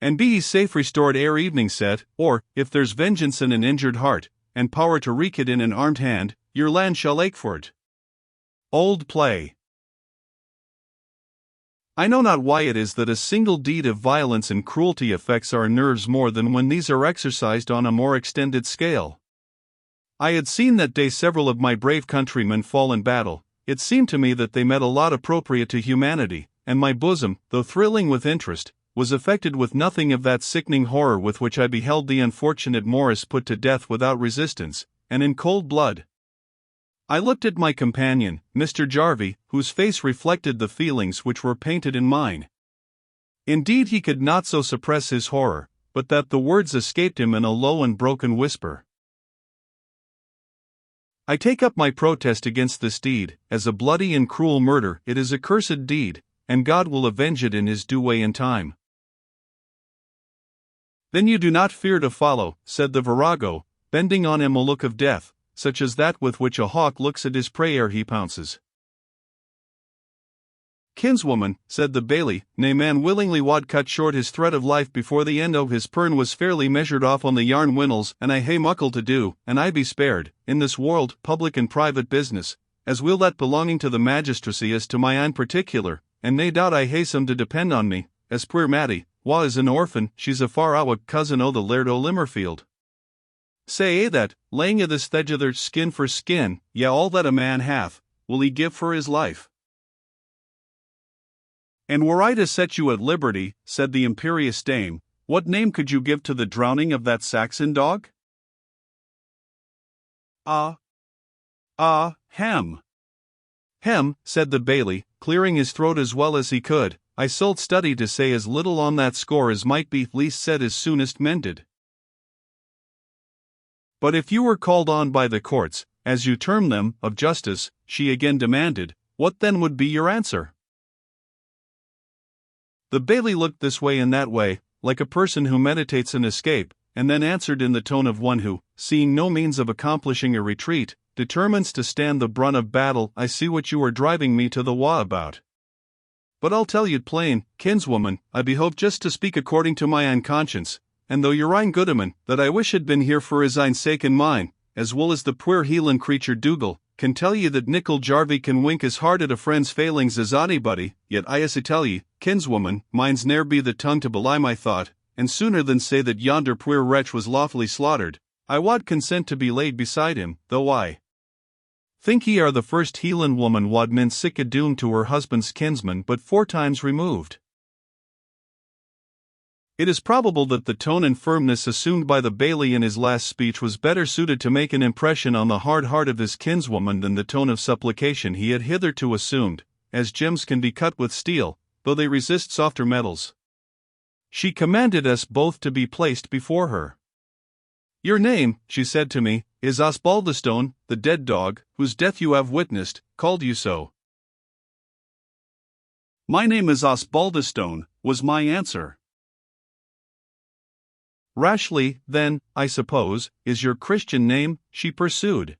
And be ye safe restored ere evening set, or, if there's vengeance in an injured heart, and power to wreak it in an armed hand, your land shall ache for it. Old Play. I know not why it is that a single deed of violence and cruelty affects our nerves more than when these are exercised on a more extended scale. I had seen that day several of my brave countrymen fall in battle. It seemed to me that they met a lot appropriate to humanity, and my bosom, though thrilling with interest, was affected with nothing of that sickening horror with which I beheld the unfortunate Morris put to death without resistance, and in cold blood. I looked at my companion, Mr. Jarvie, whose face reflected the feelings which were painted in mine. Indeed, he could not so suppress his horror, but that the words escaped him in a low and broken whisper. I take up my protest against this deed, as a bloody and cruel murder. It is a cursed deed, and God will avenge it in his due way and time. Then you do not fear to follow, said the virago, bending on him a look of death, such as that with which a hawk looks at his prey ere he pounces. Kinswoman, said the Bailie, nay man willingly wad cut short his thread of life before the end o' his pern was fairly measured off on the yarn winnels, and I hae muckle to do, and I be spared, in this world, public and private business, as weel that belonging to the magistracy as to my ain particular, and nae doubt I hae some to depend on me, as poor Mattie, wha is an orphan, she's a far awa cousin o' the Laird o' Limmerfield. Say that, laying o' this thegither skin for skin, all that a man hath, will he give for his life. And were I to set you at liberty, said the imperious dame, what name could you give to the drowning of that Saxon dog? Hem. Hem, said the Bailie, clearing his throat as well as he could, I suld study to say as little on that score as might be least said as soonest mended. But if you were called on by the courts, as you term them, of justice, she again demanded, what then would be your answer? The Bailie looked this way and that way, like a person who meditates an escape, and then answered in the tone of one who, seeing no means of accomplishing a retreat, determines to stand the brunt of battle. I see what you are driving me to the wa about. But I'll tell you plain, kinswoman, I behoved just to speak according to my ain conscience, and though your ain goodman, that I wish had been here for his ain sake and mine, as well as the poor Hieland creature Dougal, can tell you that Nicol Jarvie can wink as hard at a friend's failings as anybody, yet I as I tell ye, kinswoman, mine's ne'er be the tongue to belie my thought, and sooner than say that yonder poor wretch was lawfully slaughtered, I wad consent to be laid beside him, though I think ye are the first Hieland woman wad min sic a doom to her husband's kinsman but 4 times removed. It is probable that the tone and firmness assumed by the Bailie in his last speech was better suited to make an impression on the hard heart of his kinswoman than the tone of supplication he had hitherto assumed, as gems can be cut with steel, though they resist softer metals. She commanded us both to be placed before her. Your name, she said to me, is Osbaldistone, the dead dog, whose death you have witnessed, called you so. My name is Osbaldistone, was my answer. Rashleigh, then, I suppose, is your Christian name, she pursued.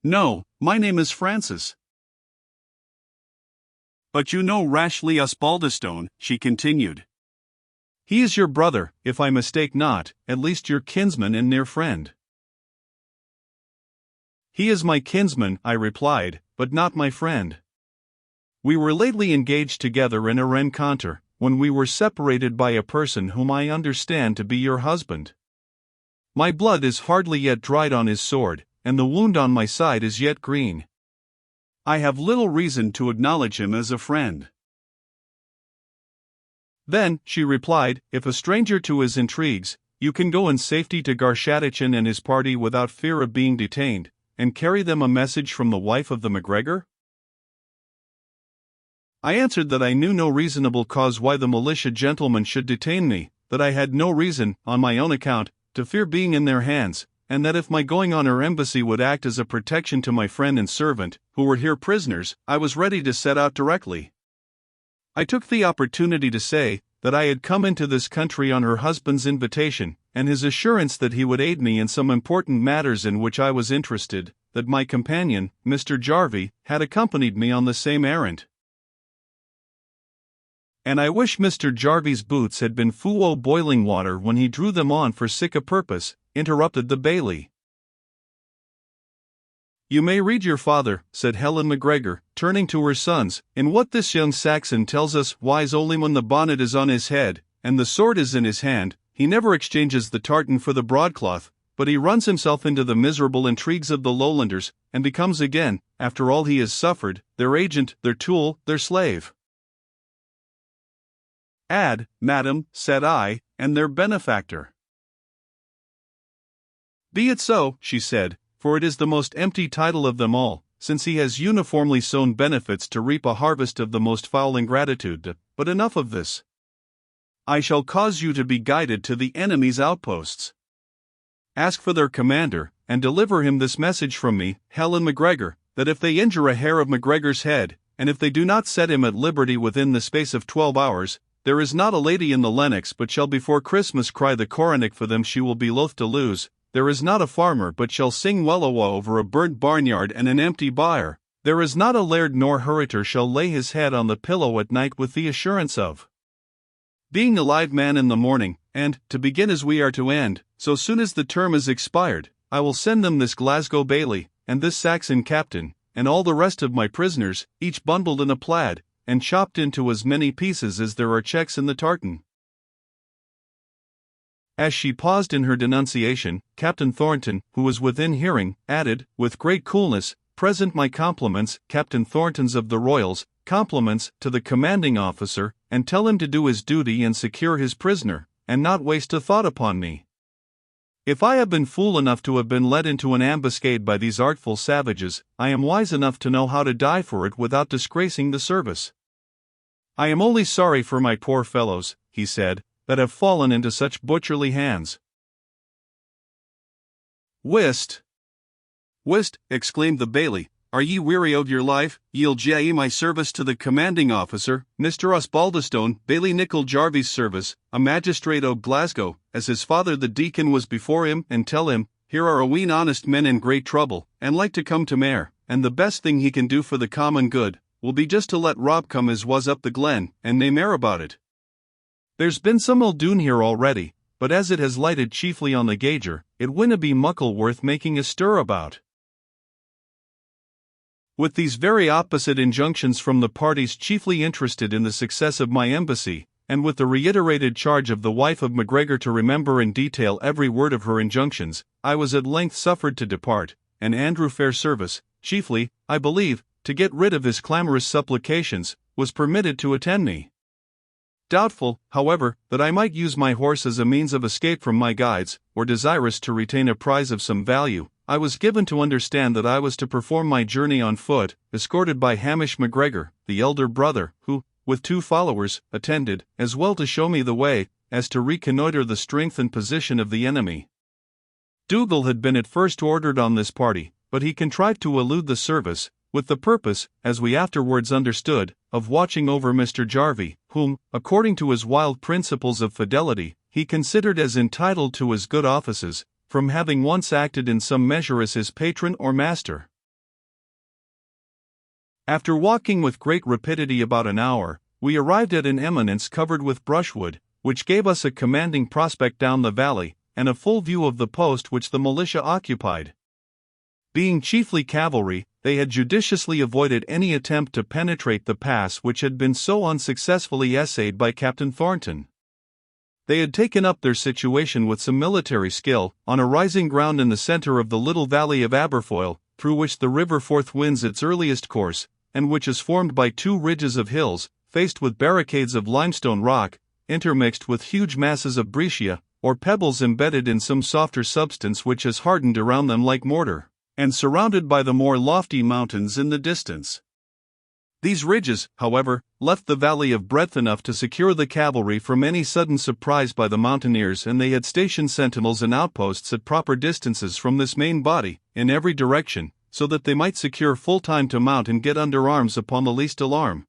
No, my name is Francis. But you know Rashleigh Osbaldistone, she continued. He is your brother, if I mistake not, at least your kinsman and near friend. He is my kinsman, I replied, but not my friend. We were lately engaged together in a rencontre, when we were separated by a person whom I understand to be your husband. My blood is hardly yet dried on his sword, and the wound on my side is yet green. I have little reason to acknowledge him as a friend. Then, she replied, if a stranger to his intrigues, you can go in safety to Garschattachin and his party without fear of being detained, and carry them a message from the wife of the MacGregor? I answered that I knew no reasonable cause why the militia gentlemen should detain me, that I had no reason, on my own account, to fear being in their hands, and that if my going on her embassy would act as a protection to my friend and servant, who were here prisoners, I was ready to set out directly. I took the opportunity to say that I had come into this country on her husband's invitation, and his assurance that he would aid me in some important matters in which I was interested, that my companion, Mr. Jarvie, had accompanied me on the same errand. And I wish Mr. Jarvie's boots had been full o' boiling water when he drew them on for sic a purpose, interrupted the Bailie. You may read your father, said Helen MacGregor, turning to her sons, in what this young Saxon tells us, wise only when the bonnet is on his head, and the sword is in his hand, he never exchanges the tartan for the broadcloth, but he runs himself into the miserable intrigues of the Lowlanders, and becomes again, after all he has suffered, their agent, their tool, their slave. Add, madam, said I, and their benefactor. Be it so, she said, for it is the most empty title of them all, since he has uniformly sown benefits to reap a harvest of the most foul ingratitude. But enough of this. I shall cause you to be guided to the enemy's outposts. Ask for their commander, and deliver him this message from me, Helen MacGregor, that if they injure a hair of MacGregor's head, and if they do not set him at liberty within the space of 12 hours, there is not a lady in the Lennox but shall before Christmas cry the coronach for them she will be loath to lose. There is not a farmer but shall sing Wellowa over a burnt barnyard and an empty byre. There is not a laird nor hurriter shall lay his head on the pillow at night with the assurance of being a live man in the morning, and, to begin as we are to end, so soon as the term is expired, I will send them this Glasgow Bailie, and this Saxon captain, and all the rest of my prisoners, each bundled in a plaid, and chopped into as many pieces as there are checks in the tartan. As she paused in her denunciation, Captain Thornton, who was within hearing, added, with great coolness, present my compliments, Captain Thornton's of the Royals, compliments to the commanding officer, and tell him to do his duty and secure his prisoner, and not waste a thought upon me. If I have been fool enough to have been led into an ambuscade by these artful savages, I am wise enough to know how to die for it without disgracing the service. I am only sorry for my poor fellows, he said, that have fallen into such butcherly hands. Whist! Whist! Exclaimed the Bailie, are ye weary of your life? Ye'll gie my service to the commanding officer, Mr. Osbaldistone, Bailie Nicol Jarvie's service, a magistrate o' Glasgow, as his father the deacon was before him, and tell him, here are a ween honest men in great trouble, and like to come to mair, and the best thing he can do for the common good, will be just to let Rob come as was up the glen, and nae mair about it. There's been some ill doon here already, but as it has lighted chiefly on the gauger, it winna be muckle worth making a stir about. With these very opposite injunctions from the parties chiefly interested in the success of my embassy, and with the reiterated charge of the wife of MacGregor to remember in detail every word of her injunctions, I was at length suffered to depart, and Andrew Fairservice, chiefly, I believe, to get rid of his clamorous supplications, was permitted to attend me. Doubtful, however, that I might use my horse as a means of escape from my guides, or desirous to retain a prize of some value, I was given to understand that I was to perform my journey on foot, escorted by Hamish MacGregor, the elder brother, who, with 2 followers, attended, as well to show me the way, as to reconnoitre the strength and position of the enemy. Dougal had been at first ordered on this party, but he contrived to elude the service, with the purpose, as we afterwards understood, of watching over Mr. Jarvie, whom, according to his wild principles of fidelity, he considered as entitled to his good offices, from having once acted in some measure as his patron or master. After walking with great rapidity about an hour, we arrived at an eminence covered with brushwood, which gave us a commanding prospect down the valley, and a full view of the post which the militia occupied. Being chiefly cavalry, they had judiciously avoided any attempt to penetrate the pass which had been so unsuccessfully essayed by Captain Thornton. They had taken up their situation with some military skill, on a rising ground in the centre of the little valley of Aberfoyle, through which the river Forth winds its earliest course, and which is formed by 2 ridges of hills, faced with barricades of limestone rock, intermixed with huge masses of breccia, or pebbles embedded in some softer substance which has hardened around them like mortar, and surrounded by the more lofty mountains in the distance. These ridges, however, left the valley of breadth enough to secure the cavalry from any sudden surprise by the mountaineers, and they had stationed sentinels and outposts at proper distances from this main body, in every direction, so that they might secure full time to mount and get under arms upon the least alarm.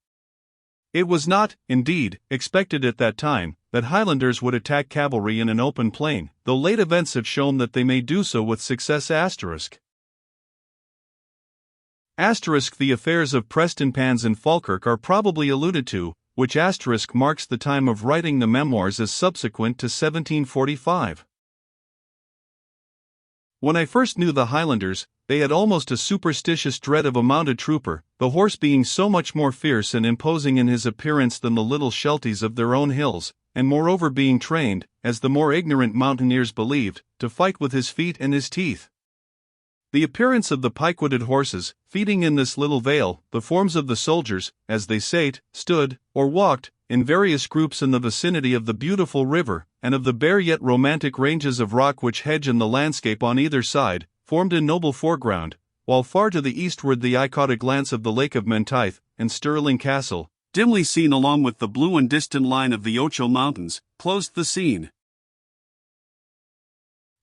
It was not, indeed, expected at that time, that Highlanders would attack cavalry in an open plain, though late events have shown that they may do so with success. The affairs of Prestonpans and Falkirk are probably alluded to, which asterisk marks the time of writing the memoirs as subsequent to 1745. When I first knew the Highlanders, they had almost a superstitious dread of a mounted trooper, the horse being so much more fierce and imposing in his appearance than the little shelties of their own hills, and moreover being trained, as the more ignorant mountaineers believed, to fight with his feet and his teeth. The appearance of the pike-wooted horses, feeding in this little vale, the forms of the soldiers, as they sate, stood, or walked, in various groups in the vicinity of the beautiful river, and of the bare yet romantic ranges of rock which hedge in the landscape on either side, formed a noble foreground, while far to the eastward I caught a glance of the Lake of Menteith, and Stirling Castle, dimly seen along with the blue and distant line of the Ochil Mountains, closed the scene.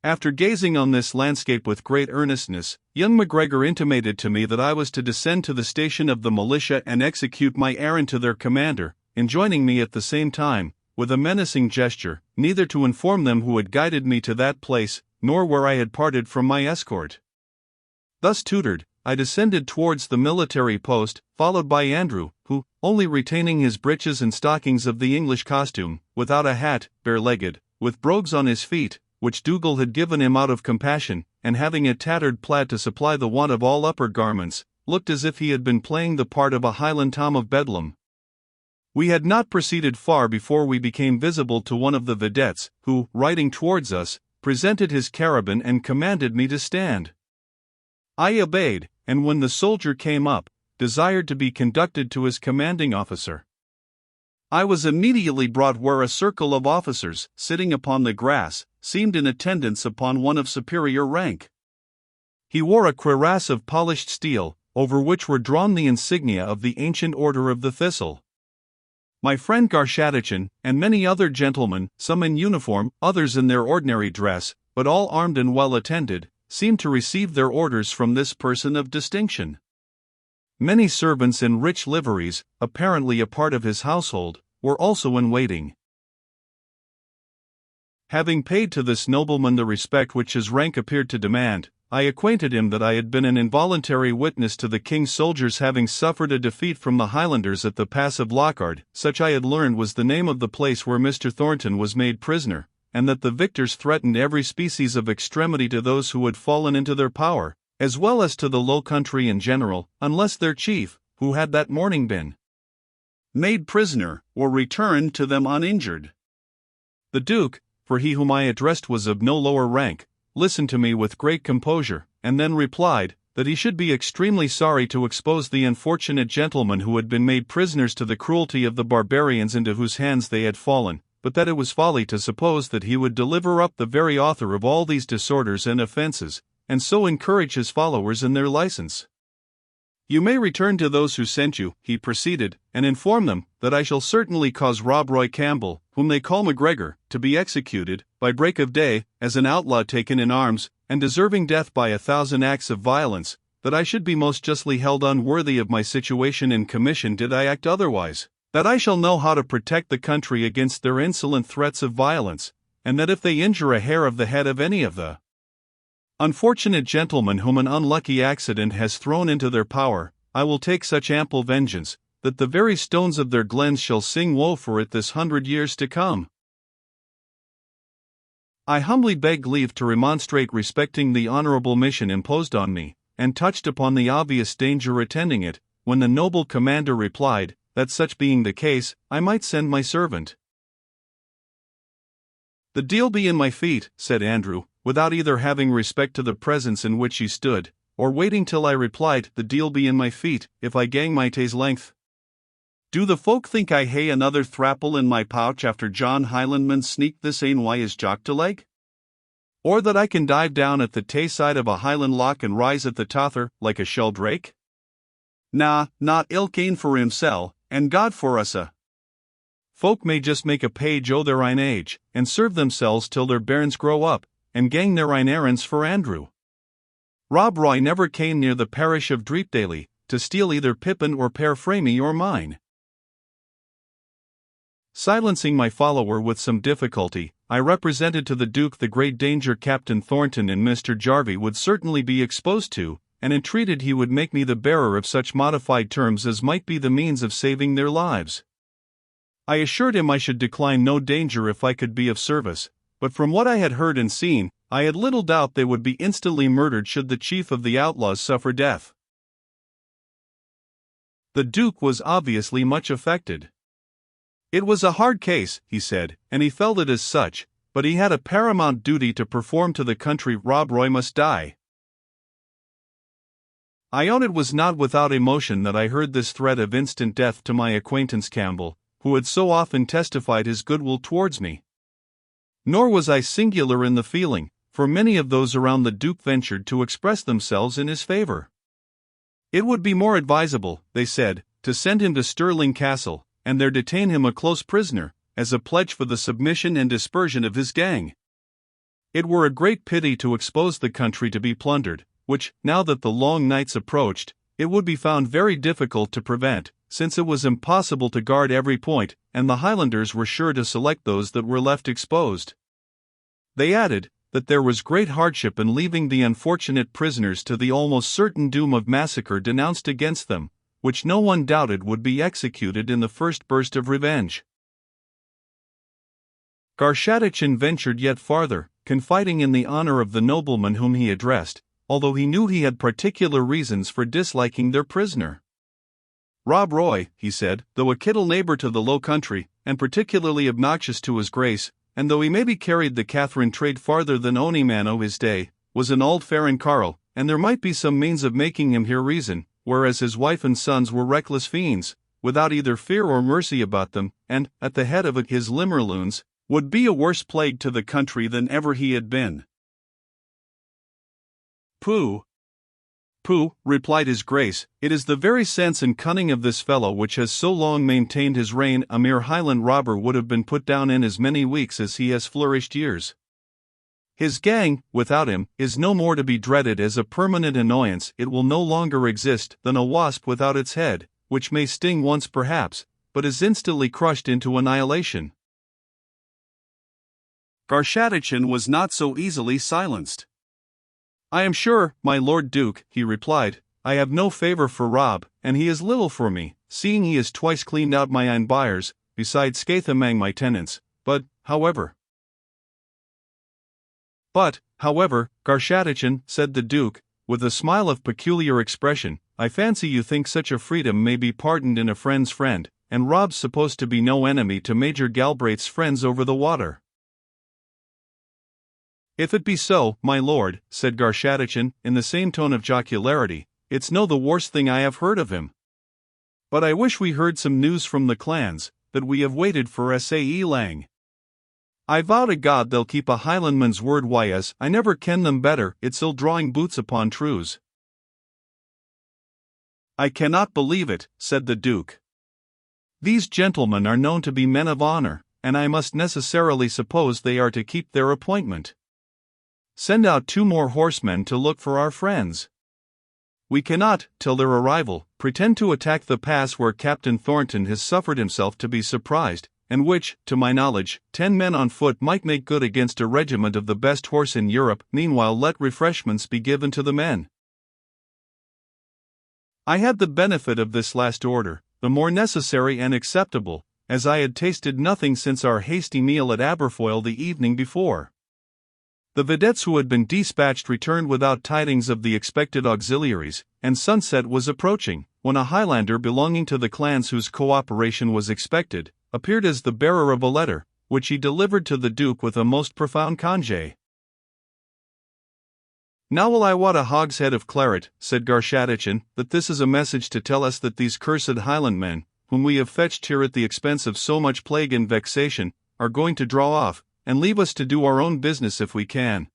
After gazing on this landscape with great earnestness, young MacGregor intimated to me that I was to descend to the station of the militia and execute my errand to their commander, enjoining me at the same time, with a menacing gesture, neither to inform them who had guided me to that place, nor where I had parted from my escort. Thus tutored, I descended towards the military post, followed by Andrew, who, only retaining his breeches and stockings of the English costume, without a hat, bare-legged, with brogues on his feet, which Dougal had given him out of compassion, and having a tattered plaid to supply the want of all upper garments, looked as if he had been playing the part of a Highland Tom of Bedlam. We had not proceeded far before we became visible to one of the vedettes, who, riding towards us, presented his carabine and commanded me to stand. I obeyed, and when the soldier came up, desired to be conducted to his commanding officer. I was immediately brought where a circle of officers, sitting upon the grass, seemed in attendance upon one of superior rank. He wore a cuirass of polished steel, over which were drawn the insignia of the ancient Order of the Thistle. My friend Garschattachin, and many other gentlemen, some in uniform, others in their ordinary dress, but all armed and well attended, seemed to receive their orders from this person of distinction. Many servants in rich liveries, apparently a part of his household, were also in waiting. Having paid to this nobleman the respect which his rank appeared to demand, I acquainted him that I had been an involuntary witness to the king's soldiers having suffered a defeat from the Highlanders at the pass of Lockhart, such I had learned was the name of the place where Mr. Thornton was made prisoner, and that the victors threatened every species of extremity to those who had fallen into their power, as well as to the Low Country in general, unless their chief, who had that morning been made prisoner, or returned to them uninjured. The Duke, for he whom I addressed was of no lower rank, listened to me with great composure, and then replied, that he should be extremely sorry to expose the unfortunate gentlemen who had been made prisoners to the cruelty of the barbarians into whose hands they had fallen, but that it was folly to suppose that he would deliver up the very author of all these disorders and offences, and so encourage his followers in their license. You may return to those who sent you, he proceeded, and inform them, that I shall certainly cause Rob Roy Campbell, whom they call MacGregor, to be executed, by break of day, as an outlaw taken in arms, and deserving death by 1,000 acts of violence, that I should be most justly held unworthy of my situation and commission did I act otherwise, that I shall know how to protect the country against their insolent threats of violence, and that if they injure a hair of the head of any of the unfortunate gentlemen whom an unlucky accident has thrown into their power, I will take such ample vengeance, that the very stones of their glens shall sing woe for it this 100 years to come. I humbly beg leave to remonstrate respecting the honorable mission imposed on me, and touched upon the obvious danger attending it, when the noble commander replied, that such being the case, I might send my servant. The de'll be in my feet, said Andrew, without either having respect to the presence in which he stood, or waiting till I replied, the de'll be in my feet, if I gang my tay's length. Do the folk think I hae another thrapple in my pouch after John Highlandman sneaked this ane wy his jock to leg? Or that I can dive down at the tay side of a Highland loch and rise at the tother, like a sheldrake? Na, not ilk ane for himsel, and God for us a. Folk may just make a page o' their own age, and serve themselves till their bairns grow up, and gang their own errands for Andrew. Rob Roy never came near the parish of Dreepdaily, to steal either Pippin or Pear Framey or mine. Silencing my follower with some difficulty, I represented to the Duke the great danger Captain Thornton and Mr. Jarvie would certainly be exposed to, and entreated he would make me the bearer of such modified terms as might be the means of saving their lives. I assured him I should decline no danger if I could be of service, but from what I had heard and seen, I had little doubt they would be instantly murdered should the chief of the outlaws suffer death. The Duke was obviously much affected. It was a hard case, he said, and he felt it as such, but he had a paramount duty to perform to the country. Rob Roy must die. I own it was not without emotion that I heard this threat of instant death to my acquaintance Campbell, who had so often testified his goodwill towards me. Nor was I singular in the feeling, for many of those around the Duke ventured to express themselves in his favor. It would be more advisable, they said, to send him to Stirling Castle, and there detain him a close prisoner, as a pledge for the submission and dispersion of his gang. It were a great pity to expose the country to be plundered, which, now that the long nights approached, it would be found very difficult to prevent, since it was impossible to guard every point, and the Highlanders were sure to select those that were left exposed. They added, that there was great hardship in leaving the unfortunate prisoners to the almost certain doom of massacre denounced against them, which no one doubted would be executed in the first burst of revenge. Garschattachin ventured yet farther, confiding in the honor of the nobleman whom he addressed, although he knew he had particular reasons for disliking their prisoner. Rob Roy, he said, though a kittle neighbor to the Low Country, and particularly obnoxious to his grace, and though he maybe carried the Catherine trade farther than ony man o' his day, was an auld farin carle, and there might be some means of making him hear reason, whereas his wife and sons were reckless fiends, without either fear or mercy about them, and, at the head of it his limmerloons, would be a worse plague to the country than ever he had been. Pooh! Pooh, replied his grace, it is the very sense and cunning of this fellow which has so long maintained his reign. A mere Highland robber would have been put down in as many weeks as he has flourished years. His gang, without him, is no more to be dreaded as a permanent annoyance. It will no longer exist than a wasp without its head, which may sting once perhaps, but is instantly crushed into annihilation. Garschattachin was not so easily silenced. I am sure, my Lord Duke, he replied, I have no favour for Rob, and he is little for me, seeing he has twice cleaned out my ain byres, besides skaith amang my tenants, but, however, Garschattachin, said the Duke, with a smile of peculiar expression, I fancy you think such a freedom may be pardoned in a friend's friend, and Rob's supposed to be no enemy to Major Galbraith's friends over the water. If it be so, my lord, said Garschattachin, in the same tone of jocularity, it's no the worst thing I have heard of him. But I wish we heard some news from the clans, that we have waited for sae lang. I vow to God they'll keep a Highlandman's word, why as I never ken them better, it's ill drawing boots upon trews. I cannot believe it, said the Duke. These gentlemen are known to be men of honor, and I must necessarily suppose they are to keep their appointment. Send out 2 more horsemen to look for our friends. We cannot, till their arrival, pretend to attack the pass where Captain Thornton has suffered himself to be surprised, and which, to my knowledge, 10 men on foot might make good against a regiment of the best horse in Europe. Meanwhile let refreshments be given to the men. I had the benefit of this last order, the more necessary and acceptable, as I had tasted nothing since our hasty meal at Aberfoyle the evening before. The vedettes who had been dispatched returned without tidings of the expected auxiliaries, and sunset was approaching, when a Highlander belonging to the clans whose cooperation was expected, appeared as the bearer of a letter, which he delivered to the Duke with a most profound congé. Now will I wot a hogshead of claret, said Garschattachin, that this is a message to tell us that these cursed Highlandmen, whom we have fetched here at the expense of so much plague and vexation, are going to draw off, and leave us to do our own business if we can.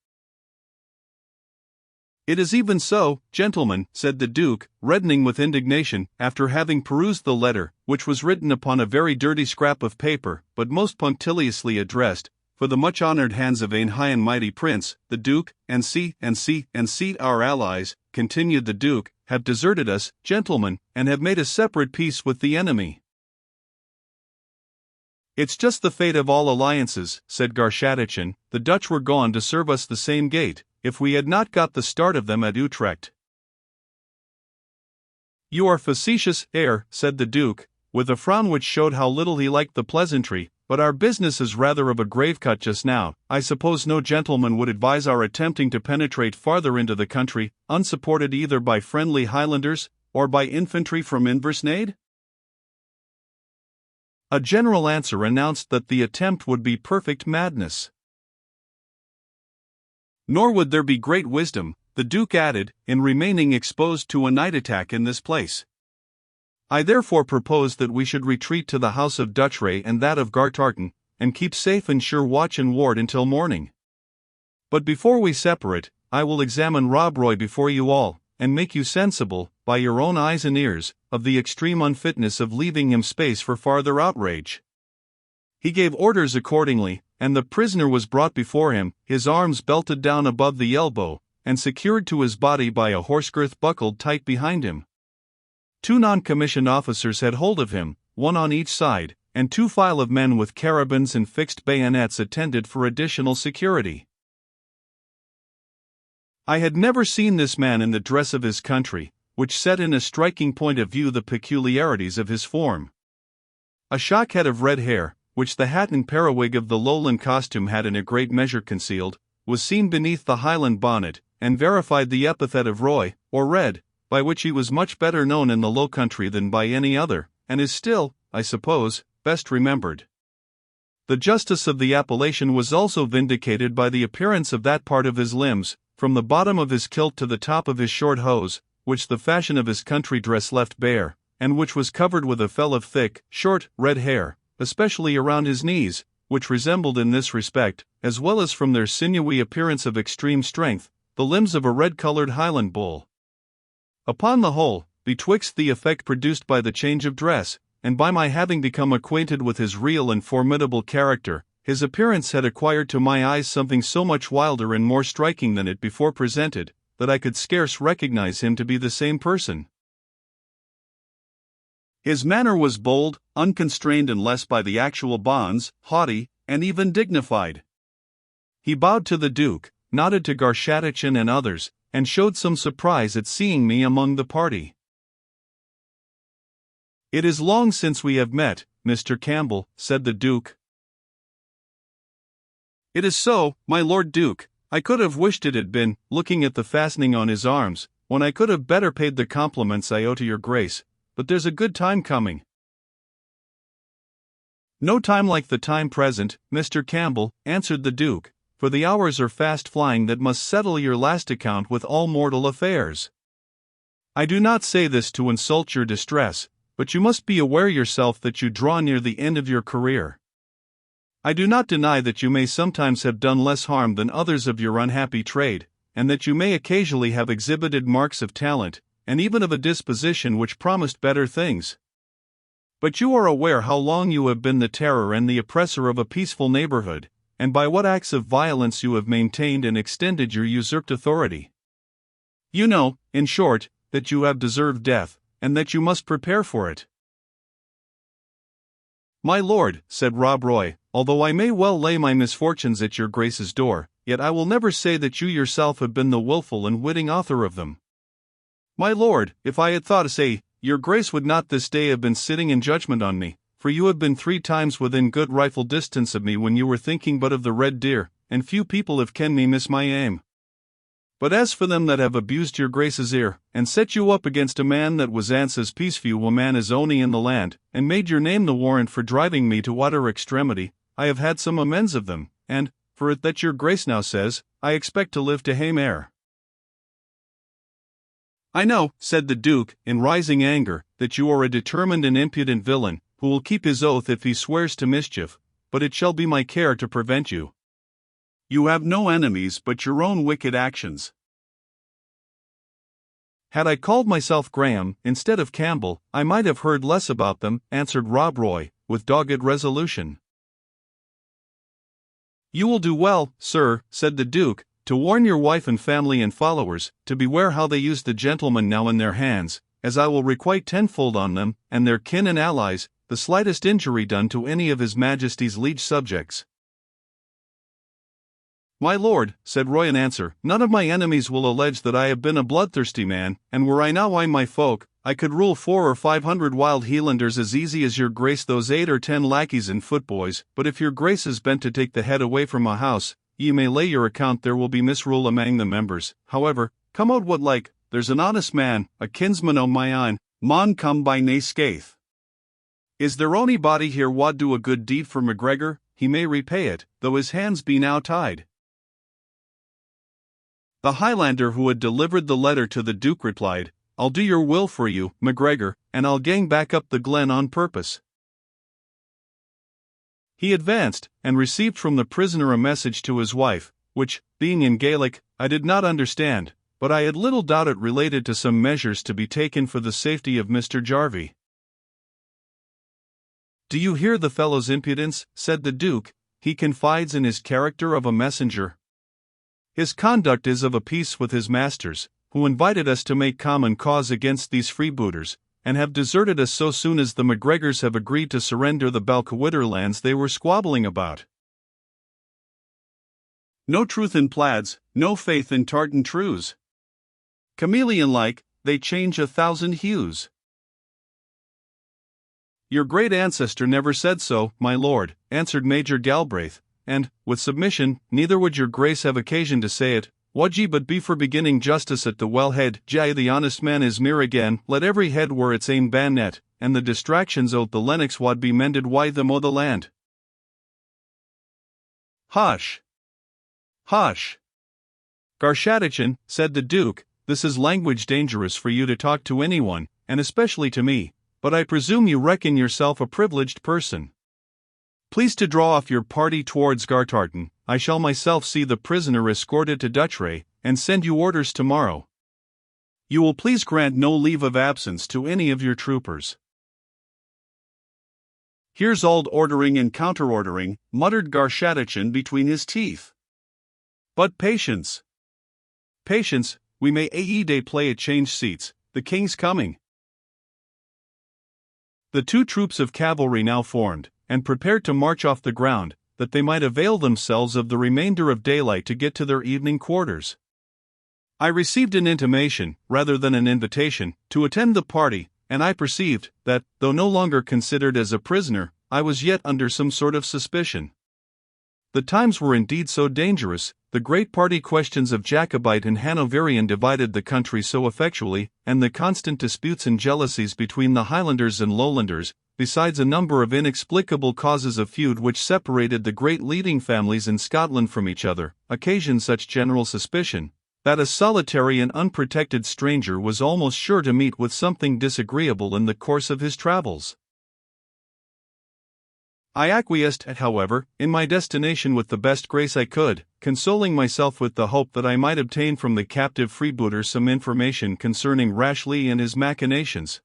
It is even so, gentlemen, said the Duke, reddening with indignation, after having perused the letter, which was written upon a very dirty scrap of paper, but most punctiliously addressed, for the much-honoured hands of an high and mighty prince, the Duke, and our allies, continued the Duke, have deserted us, gentlemen, and have made a separate peace with the enemy. It's just the fate of all alliances, said Garschattachin, the Dutch were gone to serve us the same gate, if we had not got the start of them at Utrecht. You are facetious, said the Duke, with a frown which showed how little he liked the pleasantry, "but our business is rather of a grave cut just now. I suppose no gentleman would advise our attempting to penetrate farther into the country, unsupported either by friendly Highlanders, or by infantry from Inversnaid?" A general answer announced that the attempt would be perfect madness. "Nor would there be great wisdom," the Duke added, "in remaining exposed to a night attack in this place. I therefore propose that we should retreat to the house of Duchray and that of Gartartan, and keep safe and sure watch and ward until morning. But before we separate, I will examine Rob Roy before you all, and make you sensible, by your own eyes and ears, of the extreme unfitness of leaving him space for farther outrage." He gave orders accordingly, and the prisoner was brought before him, his arms belted down above the elbow, and secured to his body by a horsegirth buckled tight behind him. 2 non-commissioned officers had hold of him, 1 on each side, and 2 file of men with carabines and fixed bayonets attended for additional security. I had never seen this man in the dress of his country, which set in a striking point of view the peculiarities of his form. A shock head of red hair, which the hat and periwig of the Lowland costume had in a great measure concealed, was seen beneath the Highland bonnet, and verified the epithet of Roy, or Red, by which he was much better known in the Low Country than by any other, and is still, I suppose, best remembered. The justice of the appellation was also vindicated by the appearance of that part of his limbs, from the bottom of his kilt to the top of his short hose, which the fashion of his country dress left bare, and which was covered with a fell of thick, short, red hair, especially around his knees, which resembled in this respect, as well as from their sinewy appearance of extreme strength, the limbs of a red-colored Highland bull. Upon the whole, betwixt the effect produced by the change of dress, and by my having become acquainted with his real and formidable character, his appearance had acquired to my eyes something so much wilder and more striking than it before presented, that I could scarce recognize him to be the same person. His manner was bold, unconstrained unless by the actual bonds, haughty, and even dignified. He bowed to the Duke, nodded to Garschattachin and others, and showed some surprise at seeing me among the party. "It is long since we have met, Mr. Campbell," said the Duke. "It is so, my Lord Duke. I could have wished it had been, looking at the fastening on his arms, when I could have better paid the compliments I owe to your Grace, but there's a good time coming." "No time like the time present, Mr. Campbell," answered the Duke, "for the hours are fast flying that must settle your last account with all mortal affairs. I do not say this to insult your distress, but you must be aware yourself that you draw near the end of your career. I do not deny that you may sometimes have done less harm than others of your unhappy trade, and that you may occasionally have exhibited marks of talent, and even of a disposition which promised better things. But you are aware how long you have been the terror and the oppressor of a peaceful neighborhood, and by what acts of violence you have maintained and extended your usurped authority. You know, in short, that you have deserved death, and that you must prepare for it." "My lord," said Rob Roy, "although I may well lay my misfortunes at your Grace's door, yet I will never say that you yourself have been the wilful and witting author of them. My lord, if I had thought to say, your Grace would not this day have been sitting in judgment on me, for you have been 3 times within good rifle distance of me when you were thinking but of the red deer, and few people have ken me miss my aim. But as for them that have abused your Grace's ear, and set you up against a man that was ance as peaceful a man as ony in the land, and made your name the warrant for driving me to utter extremity, I have had some amends of them, and, for it that your Grace now says, I expect to live to hame heir." "I know," said the Duke, in rising anger, "that you are a determined and impudent villain, who will keep his oath if he swears to mischief, but it shall be my care to prevent you. You have no enemies but your own wicked actions." "Had I called myself Graham, instead of Campbell, I might have heard less about them," answered Rob Roy, with dogged resolution. "You will do well, sir," said the Duke, "to warn your wife and family and followers, to beware how they use the gentleman now in their hands, as I will requite tenfold on them, and their kin and allies, the slightest injury done to any of His Majesty's liege subjects." "My lord," said Roy in answer, "none of my enemies will allege that I have been a bloodthirsty man, and were I now my folk, I could rule 400 or 500 wild Hielanders as easy as your grace those 8 or 10 lackeys and footboys, but if your grace is bent to take the head away from a house, ye may lay your account there will be misrule amang the members. However, come out what like, there's an honest man, a kinsman o' my own, maun come by nae skaith. Is there ony body here wad do a good deed for MacGregor? He may repay it, though his hands be now tied. The Highlander who had delivered the letter to the Duke replied, I'll do your will for you, MacGregor, and I'll gang back up the glen on purpose. He advanced, and received from the prisoner a message to his wife, which, being in Gaelic, I did not understand, but I had little doubt it related to some measures to be taken for the safety of Mr. Jarvie. Do you hear the fellow's impudence? Said the Duke. He confides in his character of a messenger. His conduct is of a piece with his masters, who invited us to make common cause against these freebooters, and have deserted us so soon as the MacGregors have agreed to surrender the Balquhidder lands they were squabbling about. No truth in plaids, no faith in tartan trews. Chameleon-like, they change 1,000 hues. Your great ancestor never said so, my lord, answered Major Galbraith, and, with submission, neither would your grace have occasion to say it, wad ye but be for beginning justice at the wellhead. Jai the honest man is mere again, let every head wear its ain bayonet, and the distractions out the Lennox wad be mended wy them o' the land. Hush! Hush! Garschattachin, said the Duke, this is language dangerous for you to talk to anyone, and especially to me, but I presume you reckon yourself a privileged person. Please to draw off your party towards Gartartan. I shall myself see the prisoner escorted to Duchray, and send you orders tomorrow. You will please grant no leave of absence to any of your troopers. Here's auld ordering and counter-ordering, muttered Garschattachin between his teeth. But patience! Patience, we may day play at change seats, the king's coming. The two troops of cavalry now formed, and prepared to march off the ground, that they might avail themselves of the remainder of daylight to get to their evening quarters. I received an intimation, rather than an invitation, to attend the party, and I perceived that, though no longer considered as a prisoner, I was yet under some sort of suspicion. The times were indeed so dangerous, the great party questions of Jacobite and Hanoverian divided the country so effectually, and the constant disputes and jealousies between the Highlanders and Lowlanders, besides a number of inexplicable causes of feud which separated the great leading families in Scotland from each other, occasioned such general suspicion, that a solitary and unprotected stranger was almost sure to meet with something disagreeable in the course of his travels. I acquiesced, however, in my destination with the best grace I could, consoling myself with the hope that I might obtain from the captive freebooter some information concerning Rashleigh and his machinations.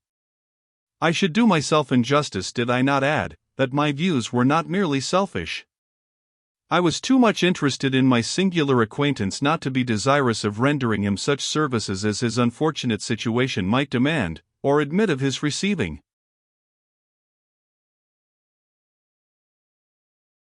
I should do myself injustice did I not add, that my views were not merely selfish. I was too much interested in my singular acquaintance not to be desirous of rendering him such services as his unfortunate situation might demand, or admit of his receiving.